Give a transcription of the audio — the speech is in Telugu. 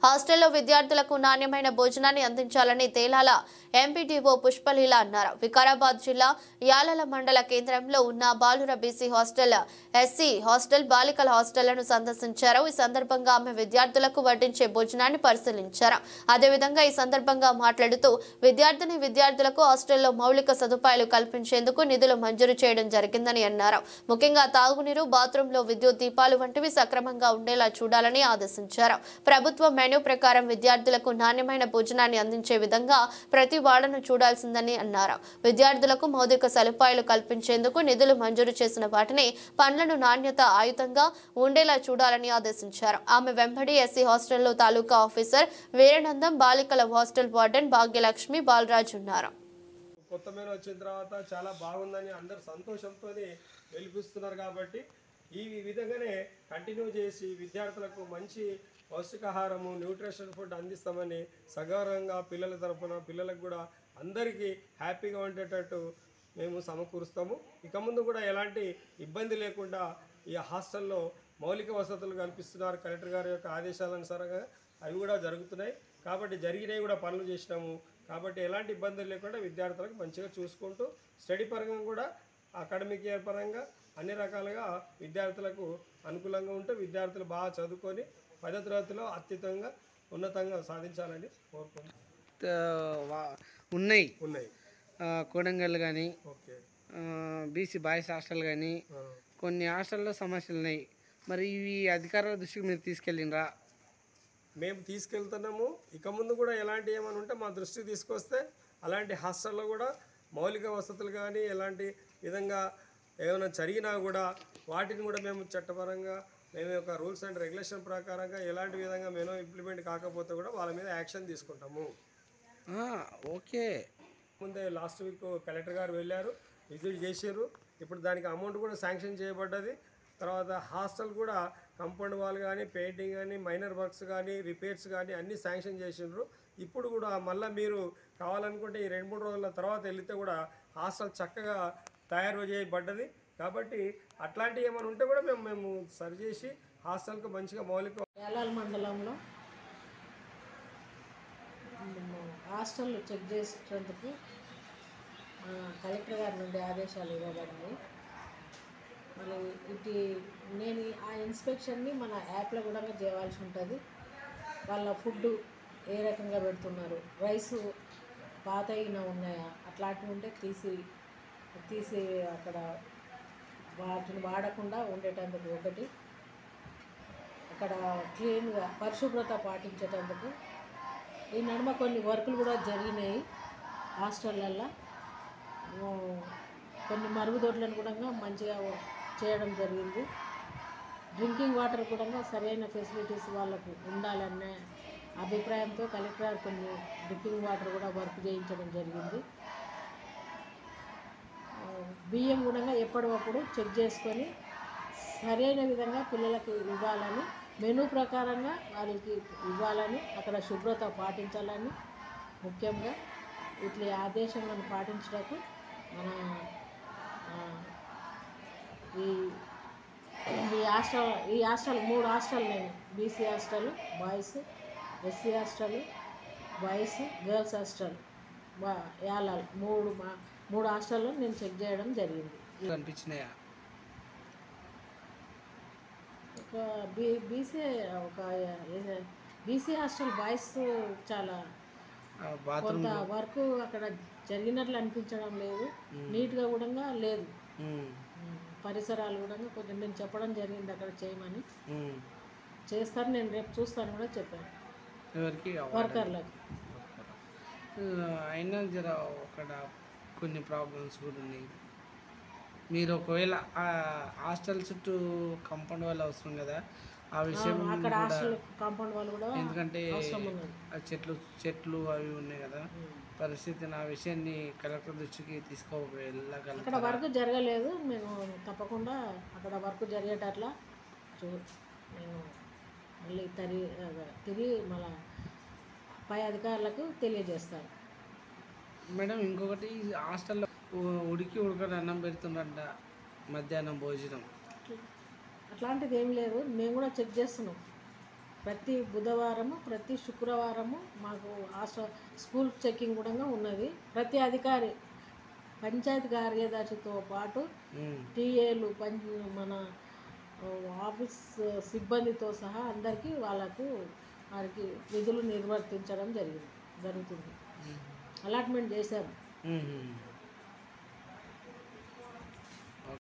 హాస్టల్లో విద్యార్థులకు నాణ్యమైన భోజనాన్ని అందించాలని తేలాల ఎంపీడీఓ పుష్పలీల అన్నారు. వికారాబాద్ జిల్లా యాలల మండల కేంద్రంలో ఉన్న బాలుర బీసీ హాస్టల్, ఎస్సీ హాస్టల్, బాలికల హాస్టళ్లను సందర్శించారు. ఈ సందర్భంగా ఆమె విద్యార్థులకు వడ్డించే భోజనాన్ని పరిశీలించారు. అదేవిధంగా ఈ సందర్భంగా మాట్లాడుతూ విద్యార్థులకు హాస్టల్లో మౌలిక సదుపాయాలు కల్పించేందుకు నిధులు మంజూరు చేయడం జరిగిందని అన్నారు. ముఖ్యంగా తాగునీరు, బాత్రూంలో విద్యుత్ దీపాలు వంటివి సక్రమంగా ఉండేలా చూడాలని ఆదేశించారు. ప్రభుత్వ మెనూ ప్రకారం విద్యార్థులకు నాణ్యమైన భోజనాన్ని అందించే విధంగా ప్రతి వార్డును చూడాల్సిందని అన్నారు. విద్యార్థులకు మౌలిక సదుపాయాలు కల్పించేందుకు నిధులు మంజూరు చేసిన వాటిని పనులను నాణ్యత ఆయుధంగా ఉండేలా చూడాలని ఆదేశించారు. ఆమె వెంబడి ఎస్సీ హాస్టల్లో తాలూకా ఆఫీసర్ వీరనందం, బాలికల హాస్టల్ వార్డెన్ భాగ్యలక్ష్మి, బాలరాజ్ ఉన్నారు. కొత్త మెనూ వచ్చిన తర్వాత చాలా బాగుందని అందరు సంతోషంతో వెలిపిస్తున్నారు. కాబట్టి ఈ విధంగానే కంటిన్యూ చేసి విద్యార్థులకు మంచి పౌష్టికాహారము, న్యూట్రిషన్ ఫుడ్ అందిస్తామని సగౌరవంగా పిల్లల తరఫున పిల్లలకు కూడా అందరికీ హ్యాపీగా ఉండేటట్టు మేము సమకూరుస్తాము. ఇక ముందు కూడా ఎలాంటి ఇబ్బంది లేకుండా ఈ హాస్టల్లో మౌలిక వసతులు కల్పిస్తున్నారు. కలెక్టర్ గారి యొక్క ఆదేశాలనుసారంగా అవి కూడా జరుగుతున్నాయి. కాబట్టి జరిగినవి కూడా పనులు చేసినాము. కాబట్టి ఎలాంటి ఇబ్బందులు లేకుండా విద్యార్థులకు మంచిగా చూసుకుంటూ స్టడీ పరంగా కూడా అకాడమిక్ ఇయర్ పరంగా అన్ని రకాలుగా విద్యార్థులకు అనుకూలంగా ఉంటూ విద్యార్థులు బాగా చదువుకొని 10వ తరగతిలో అత్యుతంగా ఉన్నతంగా సాధించాలని కోరుకుంటున్నాను. ఉన్నాయి కొడంగల్ కానీ బీసీ బాయ్స్ హాస్టల్ కానీ కొన్ని హాస్టల్లో సమస్యలు ఉన్నాయి. మరి ఇవి అధికారుల దృష్టికి మీరు తీసుకెళ్ళినరా? మేము తీసుకెళ్తున్నాము. ఇక ముందు కూడా ఎలాంటి ఏమైనా ఉంటే మా దృష్టికి తీసుకొస్తే అలాంటి హాస్టల్లో కూడా మౌలిక వసతులు కానీ ఎలాంటి విధంగా ఏమైనా జరిగినా కూడా వాటిని కూడా మేము చట్టపరంగా మేము యొక్క రూల్స్ అండ్ రెగ్యులేషన్ ప్రకారంగా ఎలాంటి విధంగా మేము ఇంప్లిమెంట్ కాకపోతే కూడా వాళ్ళ మీద యాక్షన్ తీసుకుంటాము. ఓకే. ముందే లాస్ట్ వీక్ కలెక్టర్ గారు వెళ్ళారు, విజిట్ చేశారు. ఇప్పుడు దానికి అమౌంట్ కూడా శాంక్షన్ చేయబడ్డది. తర్వాత హాస్టల్ కూడా కంపౌండ్ వాల్ కానీ, పెయింటింగ్ కానీ, మైనర్ వర్క్స్ కానీ, రిపేర్స్ కానీ అన్నీ శాంక్షన్ చేసిండ్రు. ఇప్పుడు కూడా మళ్ళీ మీరు కావాలనుకుంటే ఈ 2-3 రోజుల తర్వాత వెళితే కూడా హాస్టల్ చక్కగా తయారు చేయబడ్డది. కాబట్టి అట్లాంటివి ఏమైనా ఉంటే కూడా మేము సరి చేసి హాస్టల్కి మంచిగా మౌలిక యాలాల మండలంలో హాస్టల్ చెక్ చేసేందుకు కలెక్టర్ గారి నుండి ఆదేశాలు ఇవ్వబడినాయి. మళ్ళీ నేను ఆ ఇన్స్పెక్షన్ని మన యాప్లో కూడా చేయవలసి ఉంటుంది. వాళ్ళ ఫుడ్ ఏ రకంగా పెడుతున్నారు, రైసు పాత అయినా ఉన్నాయా, అట్లాంటివి ఉంటే తీసి అక్కడ వాటిని వాడకుండా ఉండేటందుకు ఒకటి, అక్కడ క్లీన్గా పరిశుభ్రత పాటించేటందుకు. ఈ నడుమ కొన్ని వర్కులు కూడా జరిగినాయి హాస్టళ్ళల్లో. కొన్ని మరుగుదొడ్లను కూడా మంచిగా చేయడం జరిగింది. డ్రింకింగ్ వాటర్ కూడా సరైన ఫెసిలిటీస్ వాళ్ళకు ఉండాలనే అభిప్రాయంతో కలెక్టర్ కొన్ని డ్రింకింగ్ వాటర్ కూడా వర్క్ చేయించడం జరిగింది. బియ్యం కూడా ఎప్పటికప్పుడు చెక్ చేసుకొని సరైన విధంగా పిల్లలకు ఇవ్వాలని, మెనూ ప్రకారంగా వాళ్ళకి ఇవ్వాలని, అక్కడ శుభ్రత పాటించాలని ముఖ్యంగా ఇట్లా ఆదేశాలను పాటించడానికి మన ఈ హాస్టల్ 3 హాస్టల్ నేను BC hostel boys, SC hostel boys, girls hostel Yalal 3 హాస్టల్లో నేను చెక్ చేయడం జరిగింది. అనిపించినాయా? బీసీ హాస్టల్ బాయ్స్ చాలా కొంత వర్క్ అక్కడ జరిగినట్లు అనిపించడం లేదు. నీట్గా కూడా లేదు. పరిసరాలు కూడా కొంచెం నేను చెప్పడం జరిగింది అక్కడ చేయమని. చేస్తారు, నేను రేపు చూస్తాను కూడా చెప్పాను వర్కర్లకు. అయినా జర అక్కడ కొన్ని ప్రాబ్లమ్స్ కూడా ఉన్నాయి. మీరు ఒకవేళ హాస్టల్ చుట్టూ కాంపౌండ్ వాళ్ళు అవసరం కదా, ఆ విషయం అక్కడ హాస్టల్ కాంపౌండ్ వాళ్ళు కూడా ఎందుకంటే చెట్లు అవి ఉన్నాయి కదా పరిస్థితిని, ఆ విషయాన్ని కలెక్టర్ దృష్టికి తీసుకోగలగాలి. అక్కడ వర్క్ జరగలేదు. మేము తప్పకుండా అక్కడ వర్క్ జరిగేటట్లా నేను మళ్ళీ తిరిగి మళ్ళీ పై అధికారులకు తెలియజేస్తాను. మేడం ఇంకొకటి, హాస్టల్లో ఉడకని అన్నం పెడుతుందంట మధ్యాహ్నం భోజనం. అట్లాంటిది ఏం లేదు, మేము కూడా చెక్ చేస్తున్నాం. ప్రతి బుధవారము ప్రతి శుక్రవారము మాకు స్కూల్ చెకింగ్ కూడా ఉన్నది. ప్రతి అధికారి పంచాయతీ కార్యదర్శితో పాటు టీఏలు మన ఆఫీస్ సిబ్బందితో సహా అందరికీ వారికి విధులు నిర్వర్తించడం జరుగుతుంది. అలాట్మెంట్ చేశారు.